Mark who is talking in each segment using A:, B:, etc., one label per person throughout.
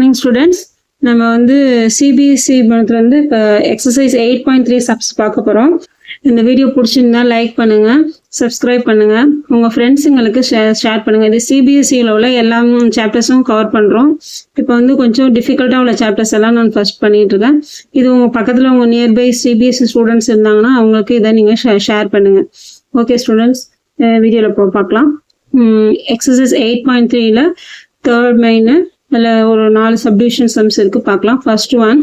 A: Morning students. நம்ம வந்து CBSE மனத்துல வந்து இப்போ எக்ஸசைஸ் 8.3 சப்ஸ் பார்க்க போகிறோம். இந்த வீடியோ பிடிச்சிருந்தா லைக் பண்ணுங்க, சப்ஸ்கிரைப் பண்ணுங்க, உங்கள் ஃப்ரெண்ட்ஸுங்களுக்கு ஷேர் பண்ணுங்க. இது சிபிஎஸ்சியில் உள்ள எல்லா சாப்டர்ஸும் கவர் பண்ணுறோம். இப்போ வந்து கொஞ்சம் டிஃபிகல்ட்டாக உள்ள சாப்டர்ஸ் எல்லாம் நான் ஃபர்ஸ்ட் பண்ணிட்டு இருக்கேன். இது உங்கள் பக்கத்தில் உங்கள் நியர்பை சிபிஎஸ்சி ஸ்டூடெண்ட்ஸ் இருந்தாங்கன்னா அவங்களுக்கு இதை நீங்கள் ஷேர் பண்ணுங்க. ஓகே ஸ்டூடெண்ட்ஸ், வீடியோவில் பார்க்கலாம். எக்ஸசைஸ் 8.3ல தேர்ட் மெயின் அதில் ஒரு 4 சப்டிவிஷன் சம்ஸ் இருக்கு, பார்க்கலாம். First one,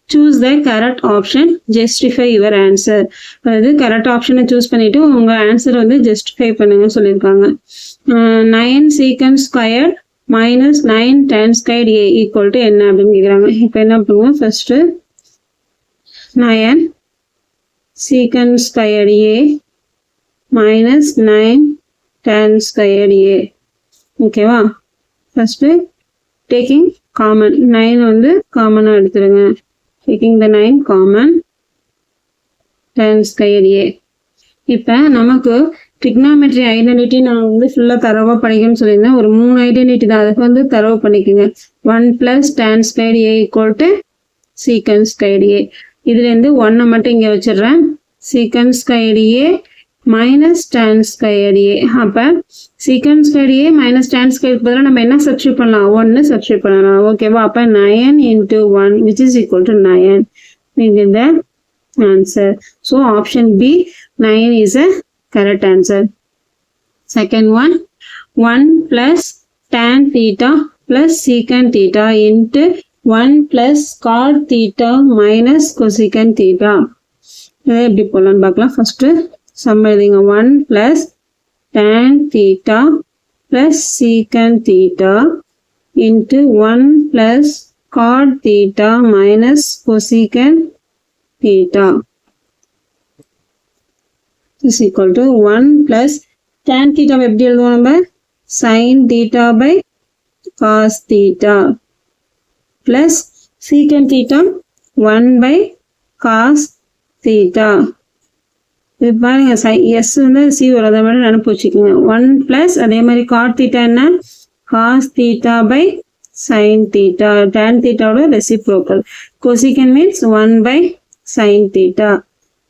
A: choose the correct option, justify your answer. அதாவது கரெக்ட் ஆப்ஷனை சூஸ் பண்ணிட்டு உங்கள் ஆன்சர் வந்து ஜஸ்டிஃபை பண்ணுங்கன்னு சொல்லியிருக்காங்க. 9 secant squared minus 9 tan squared a equal to என்ன அப்படின்னு கேட்குறாங்க. இப்போ என்ன பண்ணுவோம், first 9 secant squared a minus 9 tan squared a. ஓகேவா? ஃபர்ஸ்ட் டேக்கிங் காமன், 9 வந்து காமனாக எடுத்துருங்க. Taking the 9 common, tan squared a. இப்போ நமக்கு ட்ரிக்னாமெட்ரி ஐடென்டிட்டி நான் வந்து ஃபுல்லாக தரவாக படிக்கணும்னு சொல்லியிருந்தேன். ஒரு 3 ஐடென்டிட்டி தான், அதுக்கு வந்து தரவு பண்ணிக்கோங்க. 1 + tan squared a = secant squared a. இதுலேருந்து 1 மட்டும் இங்கே வச்சிடுறேன். secant squared a minus tan squared a. அப்போ secant squared a minus tan squared பதிலாக நம்ம என்ன சப்ஸ்டியூட் பண்ணலாம், 1 சப்ஸ்டியூட் பண்ணலாம். ஓகேவா? அப்போ 9 × 1 which is equal to 9. We get the answer. So option B, 9 is a correct answer. Second one, 1 + tan theta plus secant theta into 1 + cot theta minus cosecant theta. இதை எப்படி போடலான்னு பார்க்கலாம். ஃபர்ஸ்ட் சம் எழுதிங்க. 1 + tan theta plus secant theta into 1 + cot theta minus cosecant theta is equal to 1 + tan theta எப்படி எழுதுவோம் நம்ம, sin theta by cos theta plus secant theta 1 by cos theta. இது பாருங்க, எஸ் வந்து சி வராத மாதிரி நினைப்பு வச்சுக்கோங்க. 1 + அதே மாதிரி காட் தீட்டா என்ன, cos theta by sine theta, tan தீட்டாவோட reciprocal. Cosecant means 1 by sine theta.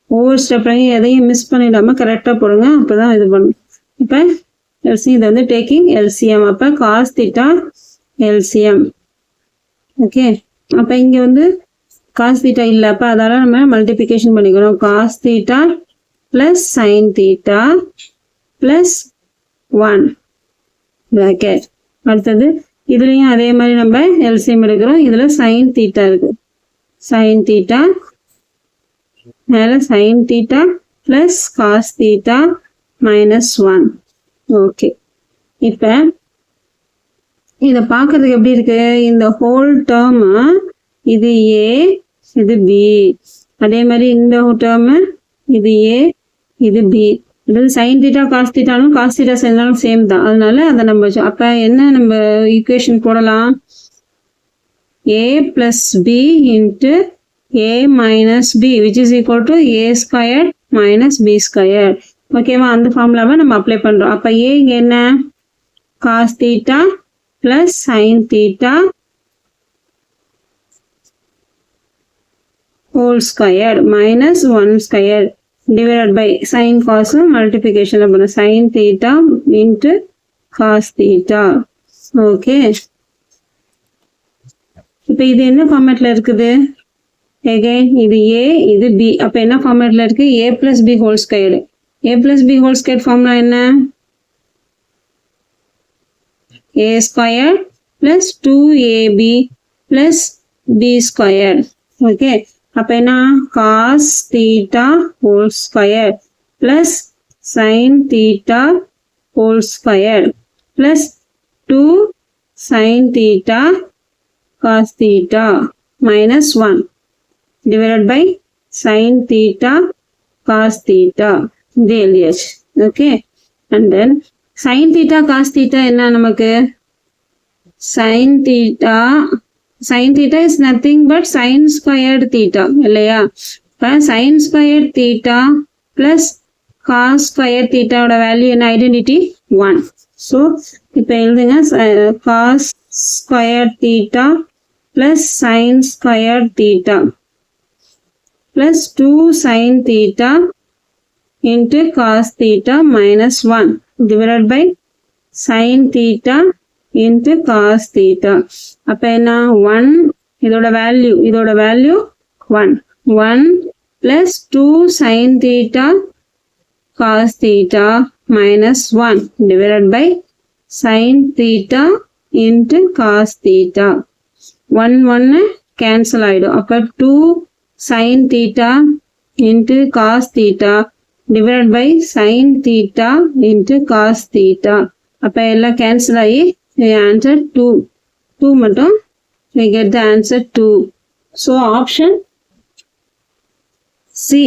A: ஒவ்வொரு ஸ்டெப்லையும் எதையும் மிஸ் பண்ணிடாம கரெக்டாக போடுங்க, அப்போதான் இது பண்ணும். இப்போ எல்சி இது வந்து டேக்கிங் எல்சிஎம். அப்போ காஸ் தீட்டா எல்சிஎம். ஓகே, அப்போ இங்கே வந்து காஸ் தீட்டா இல்லை, அப்போ அதால நம்ம மல்டிப்ளிகேஷன் பண்ணிக்கிறோம். Cos theta plus sin theta plus 1 bracket. அடுத்தது இதுலயும் அதே மாதிரி நம்ம எல்சிஎம் எடுக்கிறோம். இதுல sin theta இருக்கு, sin theta மேல sin theta plus cos theta minus 1. Okay, இப்ப இத பார்க்கிறதுக்கு எப்படி இருக்கு, இந்த ஹோல் டேர்ம் இது a இது b, அதே மாதிரி இந்த டேர்ம் இது a இது b. அதாவது sin theta cos thetaலும் cos theta சேர்ந்தாலும் சேம் தான், அதனால அதை நம்ம அப்ப என்ன நம்ம ஈக்குவேஷன் போடலாம், a + b × a - b which is equal to a² - b². ஓகேவா? அந்த ஃபார்முலாவை நம்ம அப்ளை பண்றோம். அப்ப a இங்க என்ன, cos theta plus sin theta whole squared minus 1² divided by sin cos multiplication பண்ண sin theta into cos theta. Okay, இப்போ இது என்ன ஃபார்மேட்ல இருக்குது, again இது a இது b. அப்ப என்ன ஃபார்மேட்ல இருக்கு, a + b whole squared. a + b whole squared formula என்ன, a² + 2ab + b². ஓகே, அப்ப என்ன, cos theta whole square plus sin theta whole square plus 2 sin theta cos theta minus 1 divided by sin theta cos theta. இது எழுதியாச்சு. Okay, and then sin theta cos theta என்ன நமக்கு, sin theta is nothing but sin squared theta இல்லையா? இப்போ sin squared theta plus cos squared theta ஓட value என்ன, identity 1. So இப்போ எழுதுங்க, cos squared theta plus sin square theta plus 2 sin theta into cos theta minus 1 divided by sin theta into cos theta. அப்ப என்ன 1 இதோட value 1 plus 2 sin theta cos theta minus 1 divided by sin theta into cos theta. 1 cancel ஆயிடும். அப்ப 2 sin theta into cos theta divided by sin theta into cos theta. அப்ப எல்லாம் cancel ஆகி answer 2 மட்டும் we get the answer 2. So option C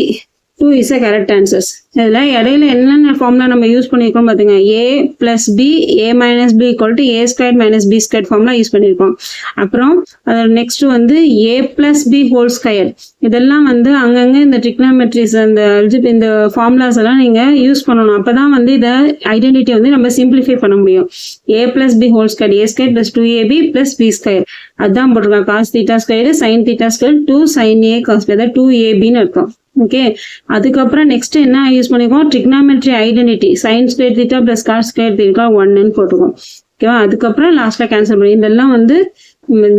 A: 2 is a correct answers. இதில் இடையில என்னென்ன formula நம்ம யூஸ் பண்ணியிருக்கோம் பார்த்துங்க. a plus b a minus b equal to a squared minus b squared formula use பண்ணியிருக்கோம். அப்புறம் அதோட நெக்ஸ்ட் வந்து a plus b whole square. இதெல்லாம் வந்து அங்கங்கே இந்த ட்ரிக்னாமெட்ரிஸ் இந்த ஃபார்முலாஸ் எல்லாம் நீங்கள் யூஸ் பண்ணணும். அப்போ தான் வந்து இதை ஐடென்டிட்டி வந்து நம்ம சிம்பிளிஃபை பண்ண முடியும். a plus b whole square a squared plus 2ab plus b square அதுதான் போட்டிருக்காங்க. cos theta square sin theta square 2 sin a cos b 2abன்னு இருக்கும். ஓகே, அதுக்கப்புறம் நெக்ஸ்ட் என்ன யூஸ் பண்ணிருக்கோம், trigonometry identity sin square theta plus cos square theta 1ன்னு போட்டுருக்கோம். ஓகேவா, அதுக்கப்புறம் லாஸ்ட்ல கேன்சல் பண்ணி இதெல்லாம் வந்து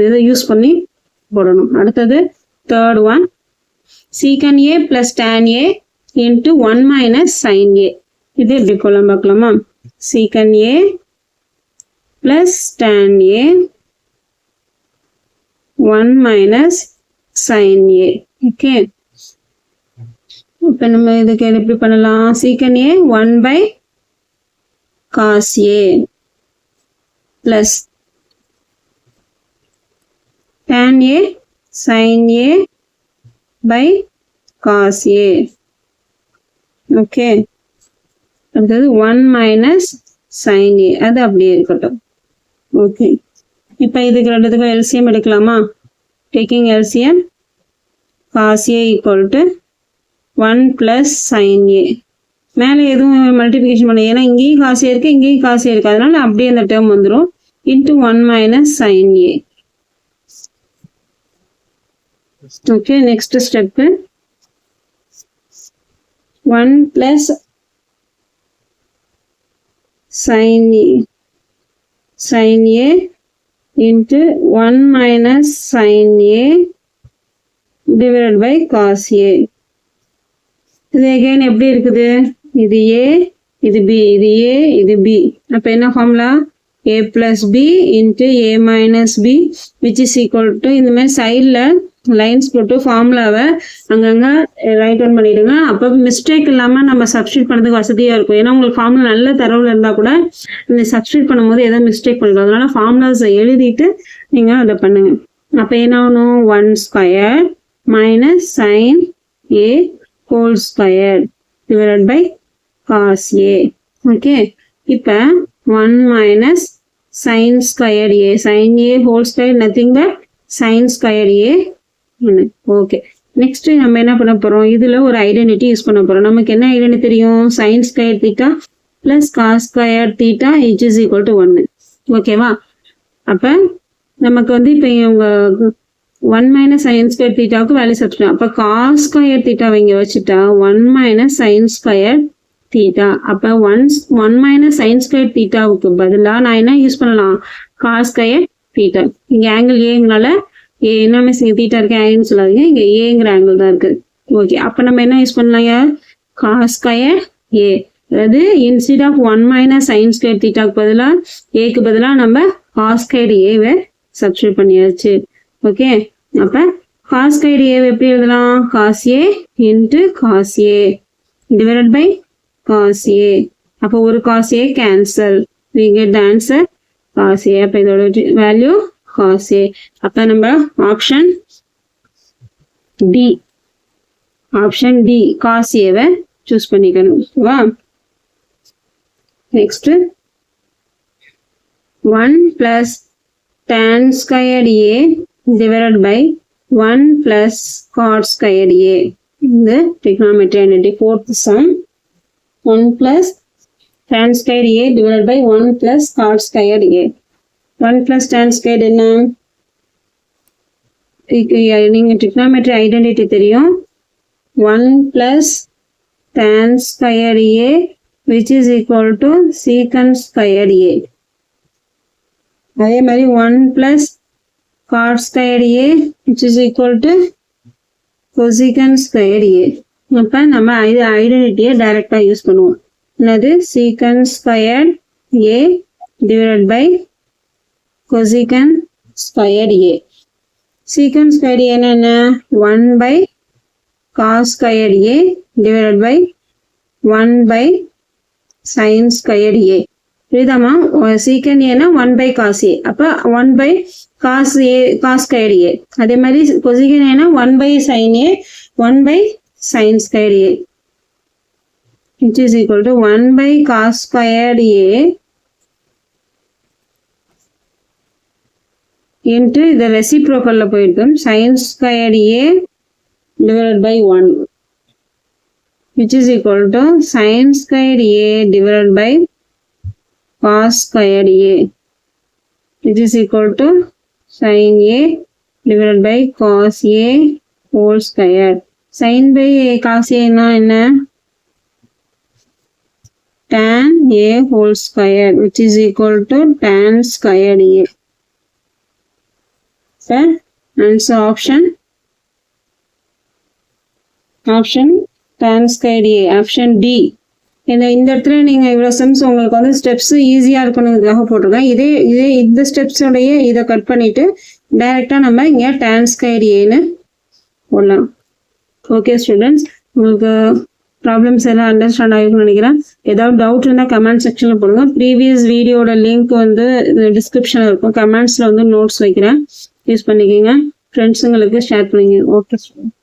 A: இதை யூஸ் பண்ணி போடணும். அடுத்தது தேர்ட் ஒன் சீக்கன் a plus tan a into 1 minus sin a. இது எப்படி போலாம் பார்க்கலாமா. சீக்கன் a plus tan a 1 minus sin a. Okay, இப்போ நம்ம இதுக்கு எப்படி பண்ணலாம், சீக்கன் a 1 by cos a plus tan a sin a by cos a. Okay, அடுத்தது 1 minus sin a அது அப்படியே இருக்கட்டும். ஓகே, இப்போ இதுக்கு ரெண்டுத்துக்கும் எல்சிஎம் எடுக்கலாமா. Taking LCM cos a equal to 1 plus sin a. மேலே எதுவும் மல்டிபிகேஷன் பண்ண, ஏன்னா இங்கேயும் காசு இருக்குது இங்கேயும் காசு இருக்குது, அதனால அப்படியே அந்த டேர்ம் வந்துடும். Into 1 minus sin a. Okay, next step 1 plus sin a into 1 minus sin a divided by cos a. இது again எப்படி இருக்குது, இது a இது b இது a இது b. அப்போ என்ன formula, a plus b into a minus b which is equal to இந்த மாதிரி சைடில் லைன்ஸ் போட்டு ஃபார்முலாவை அங்கங்கே ரைட் டவுன் பண்ணிவிடுங்க. அப்போ மிஸ்டேக் இல்லாமல் நம்ம சப்ஸ்டியூட் பண்ணுறதுக்கு வசதியாக இருக்கும். ஏன்னா உங்களுக்கு ஃபார்முலா நல்ல தரவில் இருந்தால் கூட இந்த சப்ஸ்டியூட் பண்ணும்போது எதோ மிஸ்டேக் பண்ணிடும். அதனால ஃபார்முலாஸை எழுதிட்டு நீங்கள் அதை பண்ணுங்கள். அப்போ என்ன ஆகணும், 1 square minus sin a whole square divided by cos a. Okay, இப்போ 1 minus sin square a sin a whole square nothing but sin square a. Okay, next நம்ம என்ன பண்ண போகிறோம், இதில் ஒரு ஐடென்டிட்டி யூஸ் பண்ண போகிறோம். நமக்கு என்ன ஐடென்டிட்டி தெரியும், sin square theta plus cos square theta which is equal to 1. ஓகேவா, அப்போ நமக்கு வந்து இப்போ இவங்க 1 மைனஸ் சைன் ஸ்கொயர் தீட்டாவுக்கு வேல்யூ சப்ஸ்டியூட். அப்போ காஸ் ஸ்கொயர் தீட்டாவை இங்கே வச்சுட்டா 1 மைனஸ் சைன் ஸ்கொயர் தீட்டா. அப்போ 1 மைனஸ் சைன் ஸ்கொயர் தீட்டாவுக்கு பதிலாக நான் என்ன யூஸ் பண்ணலாம், காஸ் ஸ்கொயர் தீட்டா. இங்கே ஆங்கிள் ஏங்கனால ஏ என்ன தீட்டா இருக்கு ஆங்கிள்னு சொல்லாதீங்க, இங்கே ஏங்கிற ஆங்கிள் தான் இருக்குது. ஓகே, அப்போ நம்ம என்ன யூஸ் பண்ணலாம், காஸ் ஸ்கொயர் ஏ. அதாவது instead of 1 minus sine square தீட்டாவுக்கு பதிலாக ஏக்கு பதிலாக நம்ம காஸ் ஸ்கொயர் ஏவை சப்ஸ்டியூட் பண்ணியாச்சு. ஓகே, அப்போ காஸ் ஸ்கொயர் ஏ எப்படி எழுதலாம், cos A into cos A divided by cos A. அப்போ ஒரு cos A cancel, we get the answer cos A. அப்போ இதோட வேல்யூ காஸ் ஏ. அப்போ நம்ம ஆப்ஷன் டி காஸ் ஏவை சூஸ் பண்ணிக்கணும். ஓகேவா, next 1 plus tan squared a divided by 1 plus cot squared a. இந்த trigonometry identity fourth sum 1 plus tan squared a divided by 1 plus cot squared a. 1 plus tan squared என்ன, நீங்கள் trigonometry identity தெரியும் 1 plus tan squared A which is equal to secant squared A. அதே மாதிரி 1 plus cot squared A which is equal to cosecant squared A. அப்போ நம்ம இது ஐடென்டிட்டியை டைரெக்டாக use பண்ணுவோம். என்னது secant squared A divided by cosecant squared A. Secant squared A என்ன 1 by cos squared A divided by 1 by sin squared A. புரியுதாமா? secant A னா 1 by cos A. அப்போ 1 by cos A cos squared A. அதே மாதிரி cosecant A னா 1 by sin A 1 by sin squared A which is equal to 1 by cos squared A into the reciprocal போயிருக்கும் sin squared A divided by 1 which is equal to sin squared A divided by cos squared A which is equal to sin A divided by cos A whole square. sin by cos A னா என்ன tan A whole square which is equal to tan squared A. So answer option tan squared A option D. இந்த இடத்துல நீங்கள் இவ்வளோ sums உங்களுக்கு வந்து steps ஈஸியாக இருக்கணுங்கிறதுக்காக போட்டிருக்கேன். இந்த ஸ்டெப்ஸோடைய இதை கட் பண்ணிவிட்டு டைரெக்டாக நம்ம இங்கே tan squared Aன்னு போடலாம். ஓகே ஸ்டூடெண்ட்ஸ், உங்களுக்கு ப்ராப்ளம்ஸ் எல்லாம் அண்டர்ஸ்டாண்ட் ஆகிருக்குன்னு நினைக்கிறேன். ஏதாவது டவுட் இருந்தால் கமெண்ட் செக்ஷனில் போடுங்க. ப்ரீவியஸ் வீடியோட லிங்க் வந்து டிஸ்கிரிப்ஷனில் இருக்கும். கமெண்ட்ஸில் வந்து நோட்ஸ் வைக்கிறேன், யூஸ் பண்ணிக்கோங்க. ஃப்ரெண்ட்ஸுங்களுக்கு ஷேர் பண்ணிங்க. Okay student.